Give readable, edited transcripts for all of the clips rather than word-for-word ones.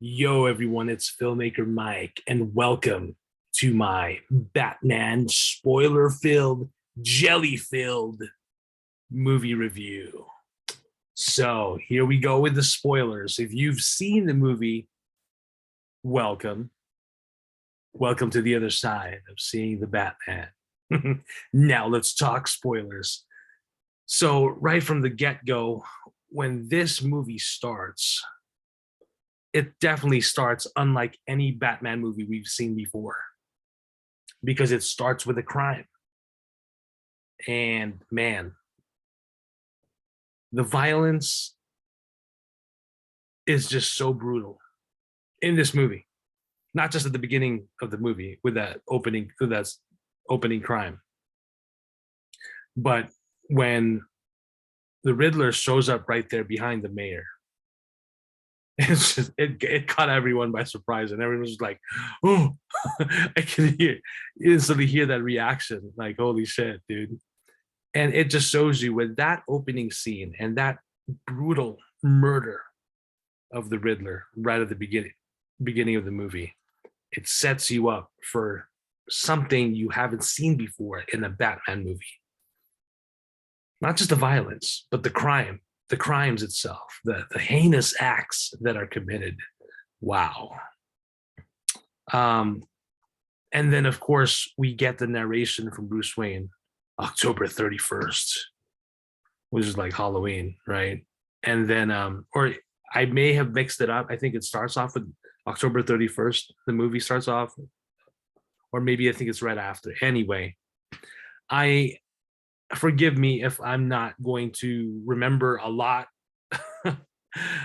Yo, everyone, it's filmmaker Mike, and welcome to my Batman spoiler filled, jelly filled movie review. So, here we go with the spoilers. If you've seen the movie, welcome. Welcome to the other side of seeing the Batman. Now, let's talk spoilers. So, right from the get go, when this movie starts, it definitely starts unlike any Batman movie we've seen before because it starts with a crime. And man, the violence is just so brutal in this movie. Not just at the beginning of the movie with that opening crime, but when the Riddler shows up right there behind the mayor. It caught everyone by surprise, and everyone was like, "Oh!" I can instantly hear that reaction, like, "Holy shit, dude!" And it just shows you with that opening scene and that brutal murder of the Riddler right at the beginning of the movie. It sets you up for something you haven't seen before in a Batman movie. Not just the violence, but the crimes itself, the heinous acts that are committed. Wow. And then, of course, we get the narration from Bruce Wayne, October 31st, which is like Halloween, right? And then, or I may have mixed it up. I think it starts off with October 31st. The movie starts off, or maybe I think it's right after. Anyway, I forgive me if I'm not going to remember a lot.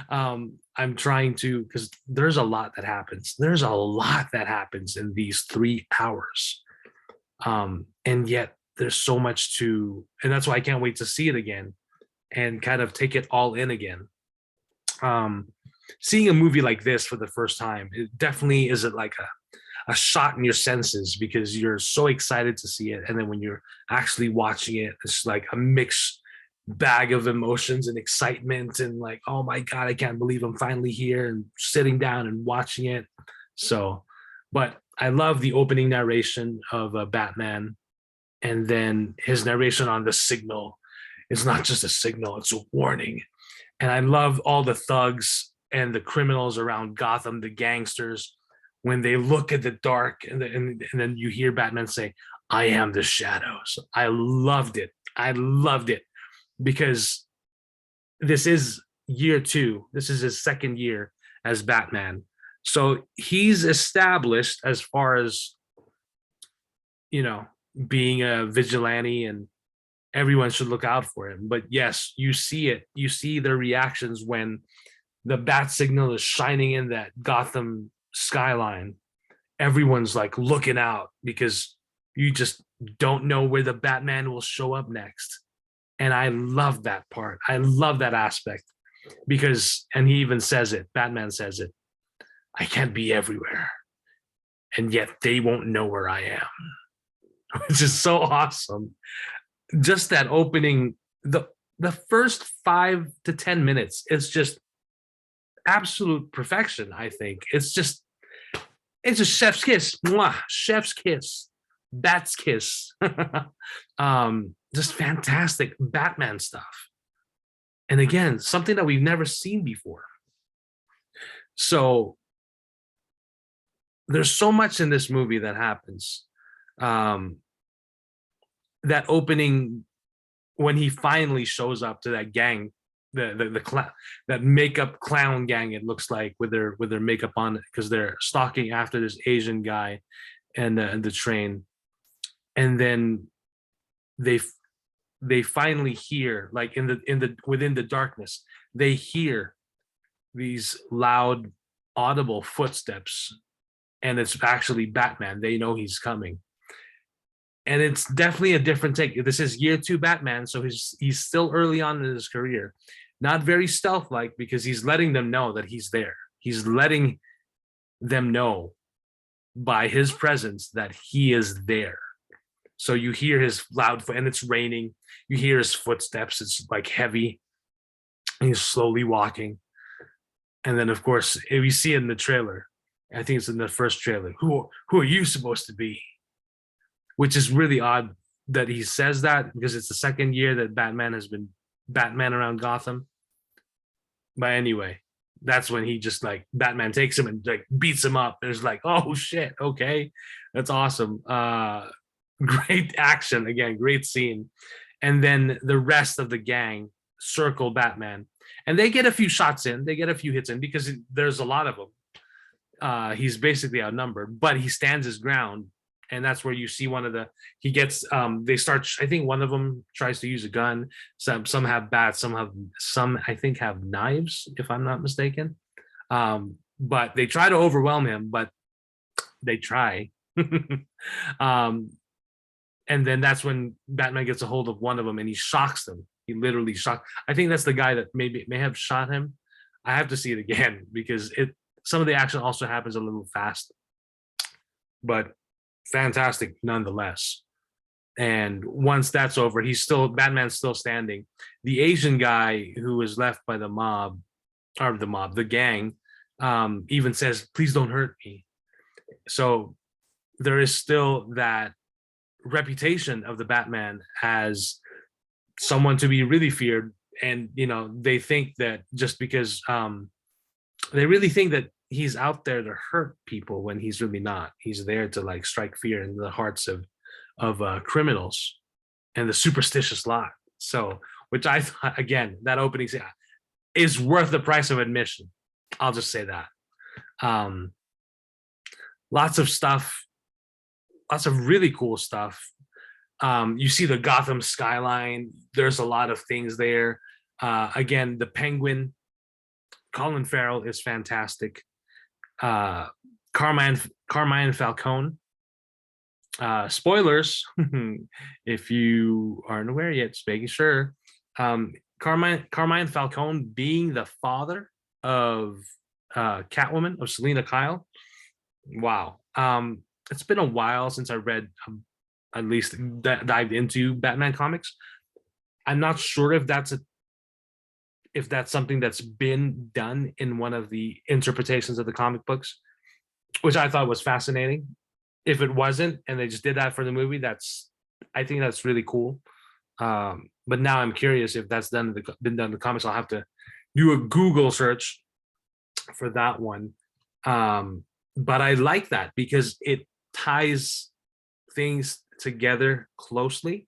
I'm trying to, because there's a lot that happens. There's a lot that happens in these 3 hours. And yet there's so much and that's why I can't wait to see it again and kind of take it all in again. Seeing a movie like this for the first time, it definitely isn't like a shot in your senses because you're so excited to see it. And then when you're actually watching it, it's like a mixed bag of emotions and excitement and like, oh my God, I can't believe I'm finally here and sitting down and watching it. So, but I love the opening narration of Batman, and then his narration on the signal. It's not just a signal, it's a warning. And I love all the thugs and the criminals around Gotham, the gangsters, when they look at the dark and then you hear Batman say, I am the shadows. I loved it. I loved it because this is year 2. This is his second year as Batman. So he's established as far as, being a vigilante, and everyone should look out for him. But yes, you see it. You see their reactions when the bat signal is shining in that Gotham skyline. Everyone's like looking out because you just don't know where the Batman will show up next. And I love that part. I love that aspect because, and he even says it, Batman says it, I can't be everywhere. And yet they won't know where I am, which is so awesome. Just that opening, the first 5 to 10 minutes, it's just absolute perfection. I think it's a chef's kiss. Mwah, chef's kiss, bat's kiss. Just fantastic Batman stuff, and again, something that we've never seen before. So there's so much in this movie that happens. That opening, when he finally shows up to that gang, that makeup clown gang, it looks like, with their makeup on, because they're stalking after this Asian guy and the train, and then they finally hear, like, within the darkness, they hear these loud audible footsteps, and it's actually Batman. They know he's coming. And it's definitely a different take. This is year 2 Batman, so he's still early on in his career. Not very stealth-like because he's letting them know that he's there. He's letting them know by his presence that he is there. So you hear his loud, and it's raining. You hear his footsteps. It's like heavy. He's slowly walking. And then of course we see it in the trailer. I think it's in the first trailer. Who are you supposed to be? Which is really odd that he says that, because it's the second year that Batman has been Batman around Gotham. But anyway, that's when he just like Batman takes him and like beats him up. And it's like, oh shit, okay, that's awesome. Great action again, great scene. And then the rest of the gang circle Batman, and they get a few shots in, they get a few hits in because there's a lot of them. He's basically outnumbered, but he stands his ground, and that's where you see one of the he gets they start. I think one of them tries to use a gun. Some have bats, some I think have knives, if I'm not mistaken. But they try to overwhelm him, but they try. And then that's when Batman gets a hold of one of them and he shocks them. He literally shocked. I think that's the guy that maybe may have shot him. I have to see it again because some of the action also happens a little fast, but fantastic nonetheless. And once that's over, Batman's still standing. The Asian guy who was left by the gang, even says, "Please don't hurt me." So there is still that reputation of the Batman as someone to be really feared. And they think that just because they really think that he's out there to hurt people when he's really not. He's there to like strike fear in the hearts of criminals and the superstitious lot. So, which I thought, again, that opening scene is worth the price of admission. I'll just say that. Lots of stuff, lots of really cool stuff. You see the Gotham skyline. There's a lot of things there. Again, the Penguin, Colin Farrell is fantastic. Carmine Falcone. Spoilers, if you aren't aware yet, just making sure. Carmine Falcone being the father of Catwoman, of Selina Kyle. Wow. It's been a while since I read, at least dived into Batman comics. I'm not sure if that's something that's been done in one of the interpretations of the comic books, which I thought was fascinating. If it wasn't, and they just did that for the movie, I think that's really cool. But now I'm curious if that's been done in the comics. I'll have to do a Google search for that one. But I like that because it ties things together closely.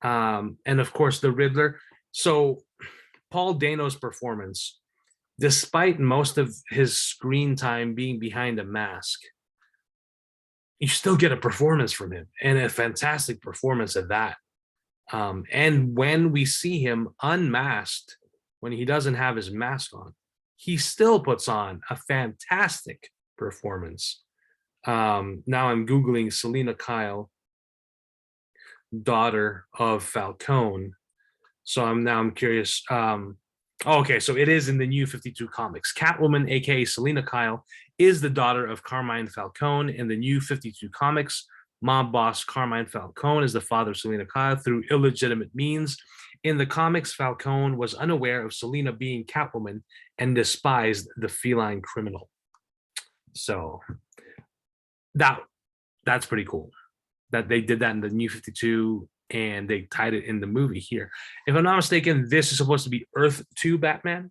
And of course, the Riddler. So Paul Dano's performance, despite most of his screen time being behind a mask, you still get a performance from him, and a fantastic performance at that. And when we see him unmasked, when he doesn't have his mask on, he still puts on a fantastic performance. Now I'm Googling Selina Kyle, daughter of Falcone. So I'm curious. Okay, so it is in the New 52 comics. Catwoman, aka Selina Kyle, is the daughter of Carmine Falcone. In the New 52 comics, mob boss Carmine Falcone is the father of Selina Kyle through illegitimate means. In the comics, Falcone was unaware of Selina being Catwoman and despised the feline criminal. So that's pretty cool that they did that in the New 52 and they tied it in the movie here. If I'm not mistaken, this is supposed to be Earth 2 Batman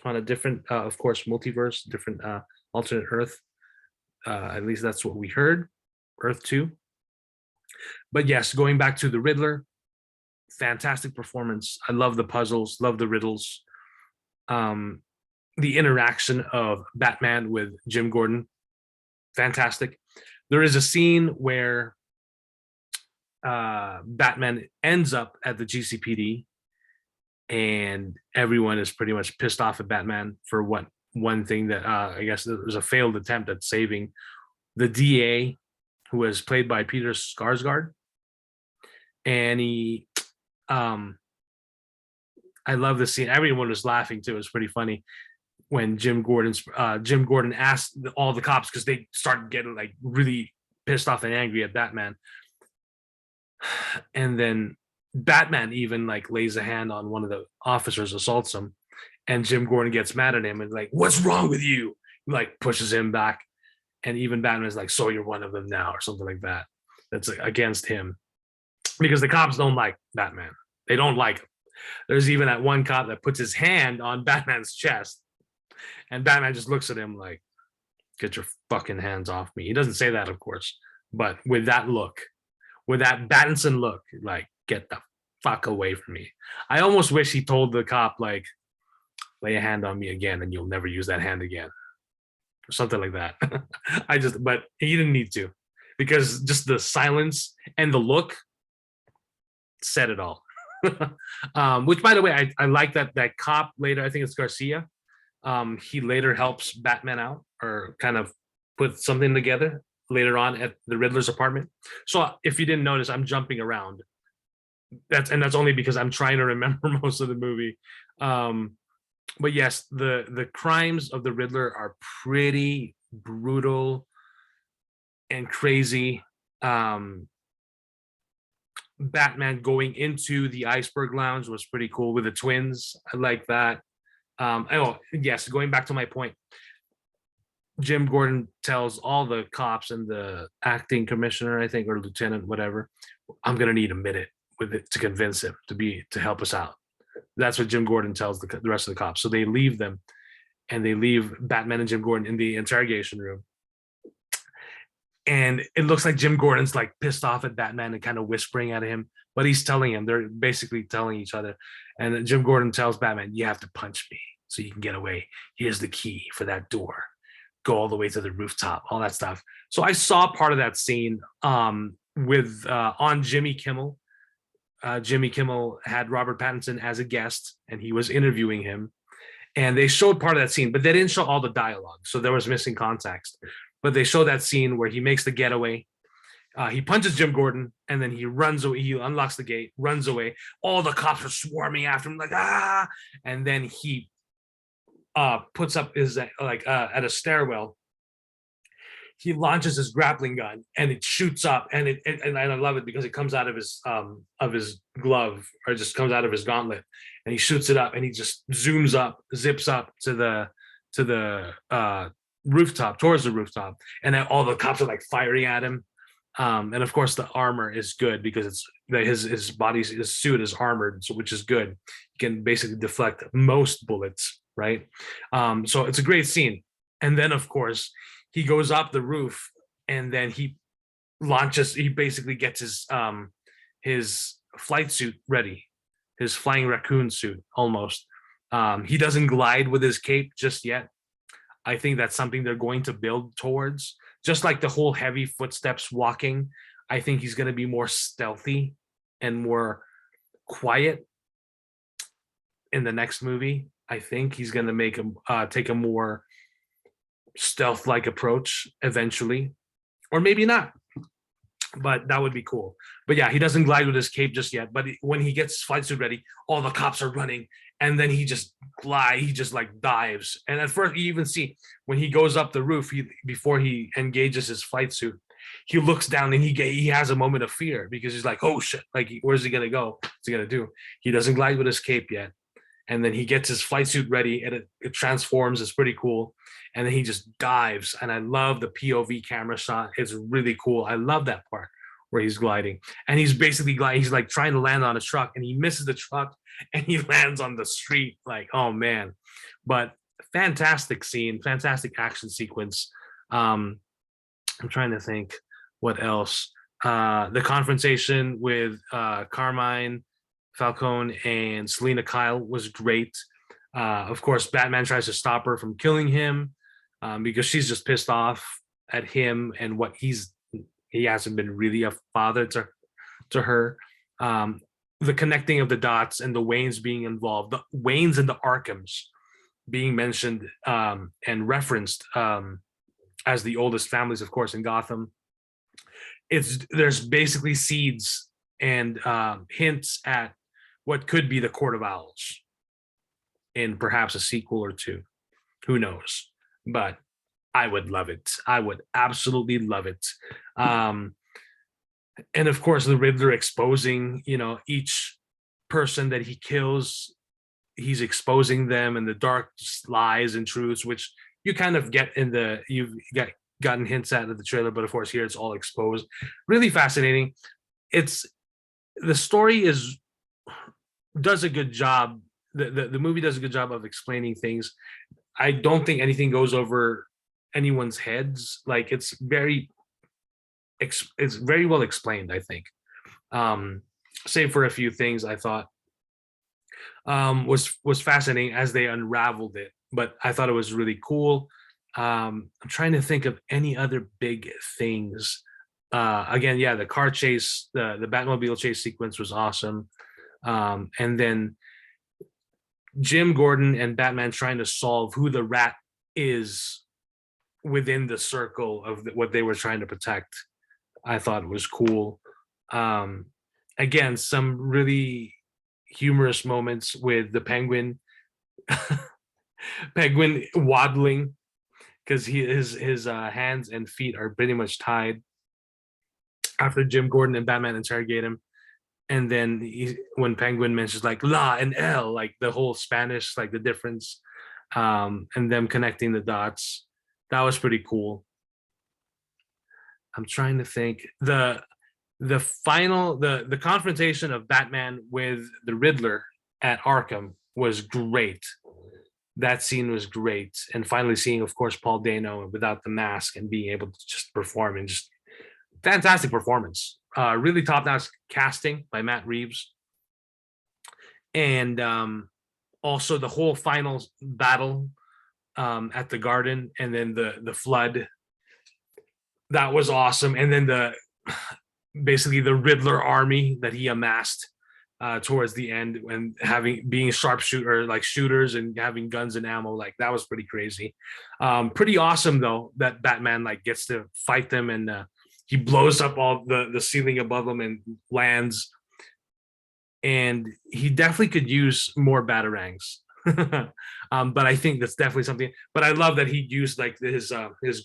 on a different, of course, multiverse, different alternate Earth. At least that's what we heard, Earth 2. But yes, going back to the Riddler, fantastic performance. I love the puzzles, love the riddles. The interaction of Batman with Jim Gordon, fantastic. There is a scene where Batman ends up at the GCPD and everyone is pretty much pissed off at Batman for one thing that I guess there was a failed attempt at saving the DA, who was played by Peter Skarsgård. And he I love this scene. Everyone was laughing too. It was pretty funny when Jim Gordon asked all the cops, because they started getting like really pissed off and angry at Batman. And then Batman even like lays a hand on one of the officers, assaults him. And Jim Gordon gets mad at him and like, "What's wrong with you?" Like pushes him back, and even Batman is like, "So you're one of them now," or something like that. That's against him because the cops don't like Batman. They don't like him. There's even that one cop that puts his hand on Batman's chest, and Batman just looks at him like, "Get your fucking hands off me." He doesn't say that, of course, but with that look, with that Battinson look, like, "Get the fuck away from me." I almost wish he told the cop, like, "Lay a hand on me again and you'll never use that hand again," or something like that. But he didn't need to, because just the silence and the look said it all. Which, by the way, I like that cop later. I think it's Garcia. He later helps Batman out, or kind of put something together later on at the Riddler's apartment. So if you didn't notice, I'm jumping around. That's only because I'm trying to remember most of the movie. But yes, the crimes of the Riddler are pretty brutal and crazy. Batman going into the Iceberg Lounge was pretty cool with the twins. I like that. Oh yes, going back to my point, Jim Gordon tells all the cops and the acting commissioner, I think, or lieutenant, whatever, "I'm gonna need a minute with it to convince him to help us out." That's what Jim Gordon tells the rest of the cops. So they leave them, and they leave Batman and Jim Gordon in the interrogation room. And it looks like Jim Gordon's like pissed off at Batman and kind of whispering at him, but he's telling him, they're basically telling each other. And Jim Gordon tells Batman, "You have to punch me so you can get away. Here's the key for that door. Go all the way to the rooftop," all that stuff. So I saw part of that scene with on Jimmy Kimmel. Jimmy Kimmel had Robert Pattinson as a guest, and he was interviewing him. And they showed part of that scene, but they didn't show all the dialogue. So there was missing context. But they show that scene where he makes the getaway. He punches Jim Gordon, and then he runs away. He unlocks the gate, runs away. All the cops are swarming after him, like, "Ah!" And then he puts up his at a stairwell. He launches his grappling gun, and it shoots up, and and I love it because it comes out of his glove, or just comes out of his gauntlet, and he shoots it up, and he just zooms up, zips up to the rooftop, towards the rooftop, and then all the cops are like firing at him. And of course the armor is good because it's his suit is armored, so, which is good. He can basically deflect most bullets, right? So it's a great scene. And then of course he goes up the roof, and then he basically gets his flight suit ready, his flying raccoon suit almost. He doesn't glide with his cape just yet. I think that's something they're going to build towards. Just like the whole heavy footsteps walking, I think he's going to be more stealthy and more quiet in the next movie. I think he's going to make him take a more stealth-like approach eventually, or maybe not. But that would be cool. But yeah, he doesn't glide with his cape just yet. But when he gets his flight suit ready, all the cops are running, and then he just like dives. And at first, you even see when he goes up the roof, before he engages his flight suit, he looks down, and he has a moment of fear because he's like, "Oh shit! Like, where's he gonna go? What's he gonna do?" He doesn't glide with his cape yet, and then he gets his flight suit ready, and it transforms. It's pretty cool. And then he just dives, and I love the POV camera shot. It's really cool. I love that part where he's gliding, and he's basically gliding. He's like trying to land on a truck, and he misses the truck, and he lands on the street. Like, oh man! But fantastic scene, fantastic action sequence. I'm trying to think what else. The confrontation with Carmine Falcone and Selena Kyle was great. Of course, Batman tries to stop her from killing him, because she's just pissed off at him and what he hasn't been really a father to her. The connecting of the dots and the Waynes being involved, the Waynes and the Arkhams being mentioned and referenced as the oldest families, of course, in Gotham. There's basically seeds and hints at what could be the Court of Owls in perhaps a sequel or two. Who knows? But I would love it. I would absolutely love it. And of course, the Riddler exposing, each person that he kills he's exposing them and the dark lies and truths, which you kind of get in the you've gotten hints at in the trailer, but of course here it's all exposed. Really fascinating. It's the story is does a good job. The movie does a good job of explaining things. I don't think anything goes over anyone's heads. Like it's very well explained, I think. Save for a few things I thought was fascinating as they unraveled it, but I thought it was really cool. I'm trying to think of any other big things. Again, yeah, the car chase, the Batmobile chase sequence was awesome. And then Jim Gordon and Batman trying to solve who the rat is within the circle of what they were trying to protect. I thought was cool. Again, some really humorous moments with the penguin, penguin waddling because his hands and feet are pretty much tied after Jim Gordon and Batman interrogate him. And then when Penguin mentions like la and L, like the whole Spanish, like the difference, and them connecting the dots, that was pretty cool. I'm trying to think the final the confrontation of Batman with the Riddler at Arkham was great. That scene was great, and finally seeing, of course, Paul Dano without the mask and being able to just perform and just fantastic performance. Really top-notch casting by Matt Reeves, and also the whole final battle at the garden, and then the flood. That was awesome, and then basically the Riddler army that he amassed towards the end, and being sharpshooter like shooters and having guns and ammo, like that was pretty crazy. Pretty awesome though that Batman like gets to fight them, and he blows up all the ceiling above him and lands. And he definitely could use more batarangs. But I think that's definitely something. But I love that he used like his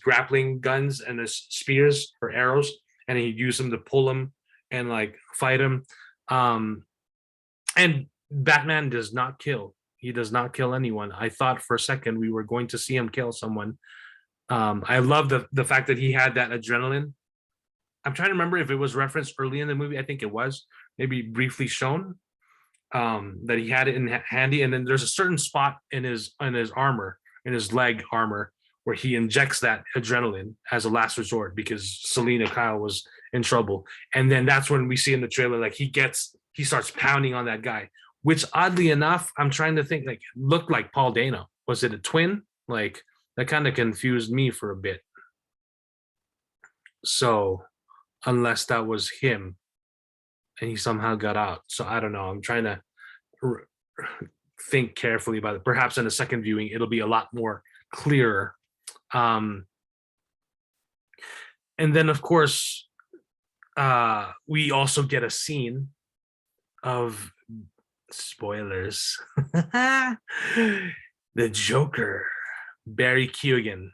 grappling guns and his spears or arrows, and he used them to pull him and like fight him. And Batman does not kill. He does not kill anyone. I thought for a second we were going to see him kill someone. I love the fact that he had that adrenaline. I'm trying to remember if it was referenced early in the movie. I think it was maybe briefly shown that he had it in handy. And then there's a certain spot in his armor, in his leg armor, where he injects that adrenaline as a last resort because Selina Kyle was in trouble. And then that's when we see in the trailer, like he starts pounding on that guy, which oddly enough, I'm trying to think, like looked like Paul Dano. Was it a twin? Like that kind of confused me for a bit. So unless that was him and he somehow got out. So I don't know. I'm trying to think carefully about it. Perhaps in a second viewing, it'll be a lot more clearer. And then, of course, we also get a scene of spoilers. The Joker, Barry Keoghan,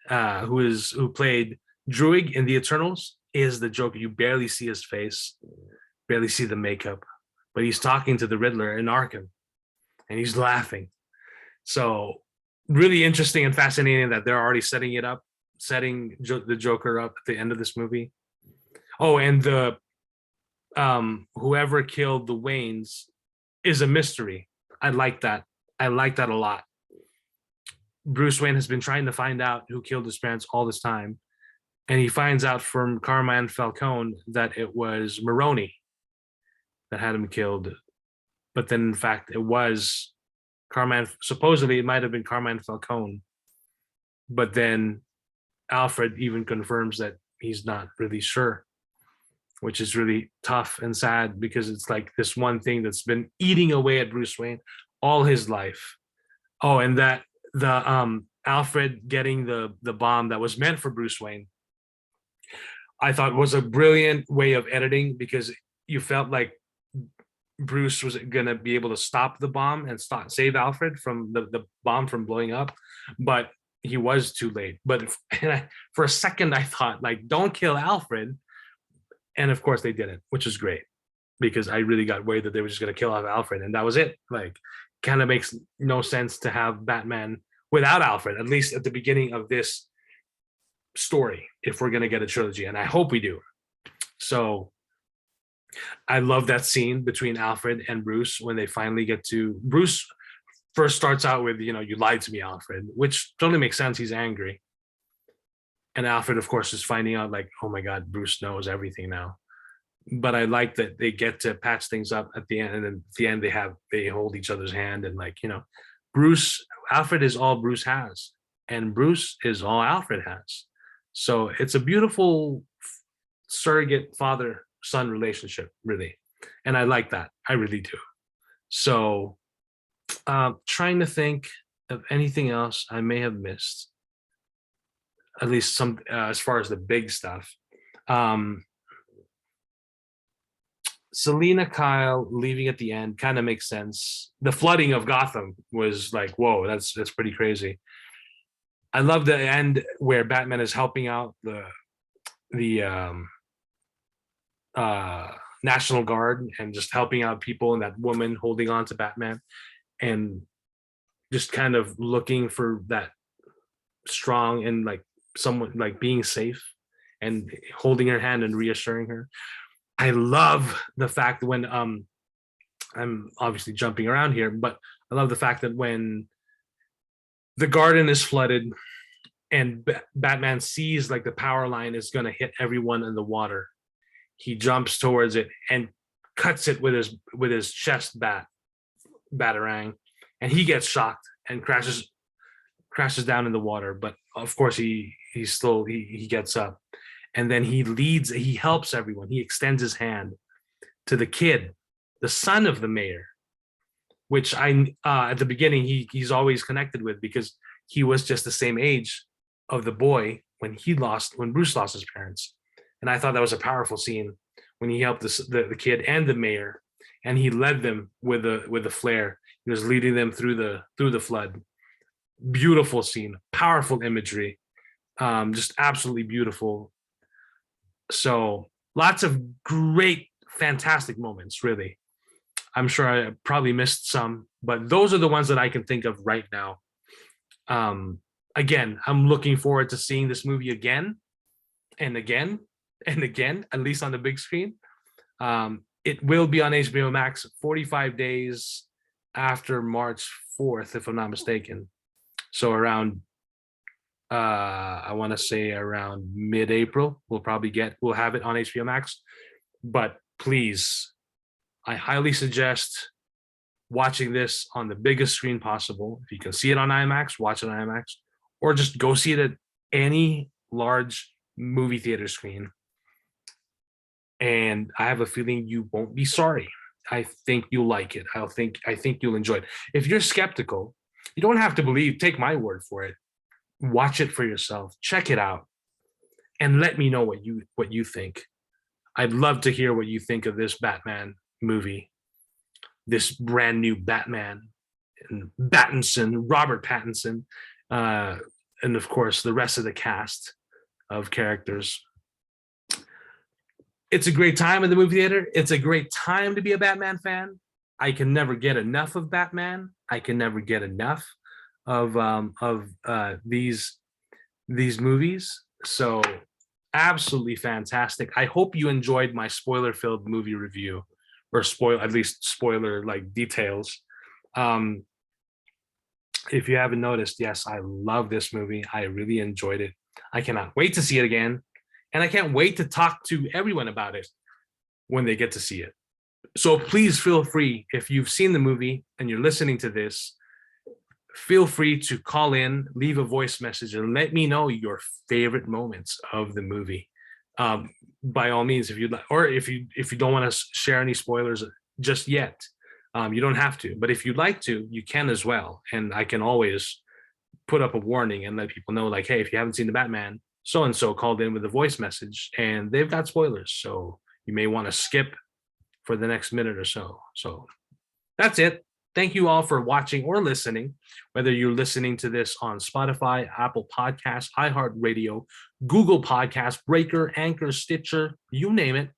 who played Druig in the Eternals, is the Joker. You barely see his face, barely see the makeup, but he's talking to the Riddler in Arkham, and he's laughing. So really interesting and fascinating that they're already setting the Joker up at the end of this movie. Oh, and the whoever killed the Waynes is a mystery. I like that. I like that a lot. Bruce Wayne has been trying to find out who killed his parents all this time, and he finds out from Carmine Falcone that it was Maroni that had him killed. But then, in fact, it was Carmine. Supposedly, it might have been Carmine Falcone. But then Alfred even confirms that he's not really sure, which is really tough and sad because it's like this one thing that's been eating away at Bruce Wayne all his life. Oh, and that the Alfred getting the bomb that was meant for Bruce Wayne, I thought was a brilliant way of editing, because you felt like Bruce was gonna be able to stop the bomb and save Alfred from the bomb from blowing up, but he was too late. But for a second, I thought, like, don't kill Alfred, and of course they didn't, which is great, because I really got worried that they were just gonna kill off Alfred and that was it. Like, kind of makes no sense to have Batman without Alfred, at least at the beginning of this story, if we're going to get a trilogy. And I hope we do. So I love that scene between Alfred and Bruce when they finally get to. Bruce first starts out with, you lied to me, Alfred, which totally makes sense. He's angry. And Alfred, of course, is finding out like, oh my God, Bruce knows everything now. But I like that they get to patch things up at the end, and then at the end they hold each other's hand, and like, Alfred is all Bruce has, and Bruce is all Alfred has. So it's a beautiful surrogate father-son relationship, really. And I like that. I really do. So trying to think of anything else I may have missed, at least some as far as the big stuff. Selina Kyle leaving at the end kind of makes sense. The flooding of Gotham was like, whoa, that's pretty crazy. I love the end where Batman is helping out the National Guard and just helping out people, and that woman holding on to Batman and just kind of looking for that strong and like someone like being safe and holding her hand and reassuring her. I love the fact when I'm obviously jumping around here, but I love the fact that when the garden is flooded and Batman sees like the power line is going to hit everyone in the water, he jumps towards it and cuts it with his chest batarang, and he gets shocked and crashes down in the water. But of course he gets up. And then he helps everyone. He extends his hand to the kid, the son of the mayor, which at the beginning, he's always connected with because he was just the same age of the boy when Bruce lost his parents. And I thought that was a powerful scene when he helped the kid and the mayor, and he led them with the flare. He was leading them through the flood. Beautiful scene, powerful imagery, just absolutely beautiful. So lots of great, fantastic moments, really. I'm sure I probably missed some, but those are the ones that I can think of right now. Again, I'm looking forward to seeing this movie again and again and again, at least on the big screen. It will be on HBO Max 45 days after March 4th, if I'm not mistaken. So around I want to say around mid-April, we'll have it on HBO Max. But please, I highly suggest watching this on the biggest screen possible. If you can see it on IMAX, watch it on IMAX, or just go see it at any large movie theater screen. And I have a feeling you won't be sorry. I think you'll like it. I think you'll enjoy it. If you're skeptical, you don't have to take my word for it. Watch it for yourself, check it out, and let me know what you think. I'd love to hear what you think of this Batman movie, this brand new Batman, and Robert Pattinson, and of course the rest of the cast of characters. It's a great time in the movie theater. It's a great time to be a Batman fan. I can never get enough of Batman. I can never get enough of these movies. So absolutely fantastic. I hope you enjoyed my spoiler-filled movie review, or at least spoiler like details. If you haven't noticed, yes, I love this movie. I really enjoyed it. I cannot wait to see it again, and I can't wait to talk to everyone about it when they get to see it. So please feel free, if you've seen the movie and you're listening to this, feel free to call in, leave a voice message, and let me know your favorite moments of the movie. By all means, if you'd like, or if you don't want to share any spoilers just yet, you don't have to. But if you'd like to, you can as well. And I can always put up a warning and let people know, like, hey, if you haven't seen the Batman, so and so called in with a voice message, and they've got spoilers, so you may want to skip for the next minute or so. So that's it. Thank you all for watching or listening, whether you're listening to this on Spotify, Apple Podcasts, iHeartRadio, Google Podcasts, Breaker, Anchor, Stitcher, you name it,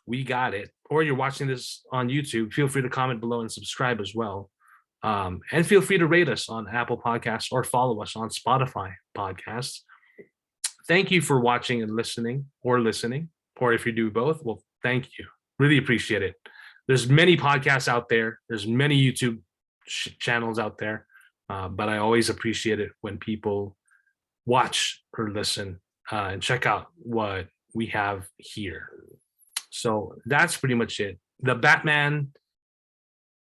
we got it. Or you're watching this on YouTube, feel free to comment below and subscribe as well. And feel free to rate us on Apple Podcasts or follow us on Spotify podcasts. Thank you for watching and listening, or if you do both, well, thank you. Really appreciate it. There's many podcasts out there. There's many YouTube channels out there, but I always appreciate it when people watch or listen and check out what we have here. So that's pretty much it. The Batman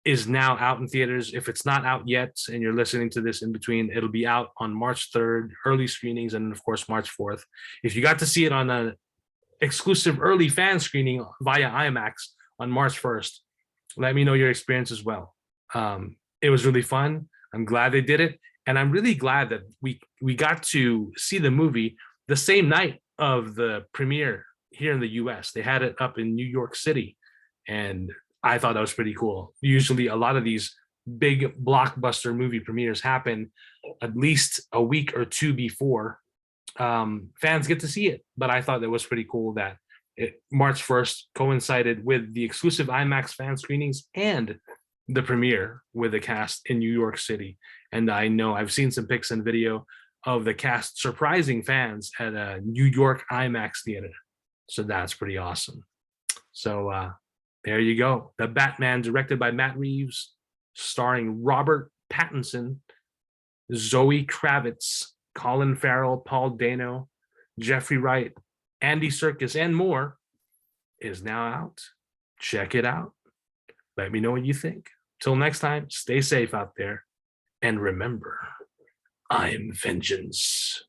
is now out in theaters. If it's not out yet and you're listening to this in between, it'll be out on March 3rd, early screenings, and of course March 4th. If you got to see it on an exclusive early fan screening via IMAX on March 1st, let me know your experience as well. It was really fun. I'm glad they did it, and I'm really glad that we got to see the movie the same night of the premiere here in the US. They had it up in New York City, and I thought that was pretty cool. Usually a lot of these big blockbuster movie premieres happen at least a week or two before fans get to see it. But I thought that was pretty cool that March 1st coincided with the exclusive IMAX fan screenings and the premiere with the cast in New York City. And I know I've seen some pics and video of the cast surprising fans at a New York IMAX theater. So that's pretty awesome. So there you go. The Batman, directed by Matt Reeves, starring Robert Pattinson, Zoe Kravitz, Colin Farrell, Paul Dano, Jeffrey Wright, Andy Serkis, and more, is now out. Check it out. Let me know what you think. Till next time, stay safe out there. And remember, I'm vengeance.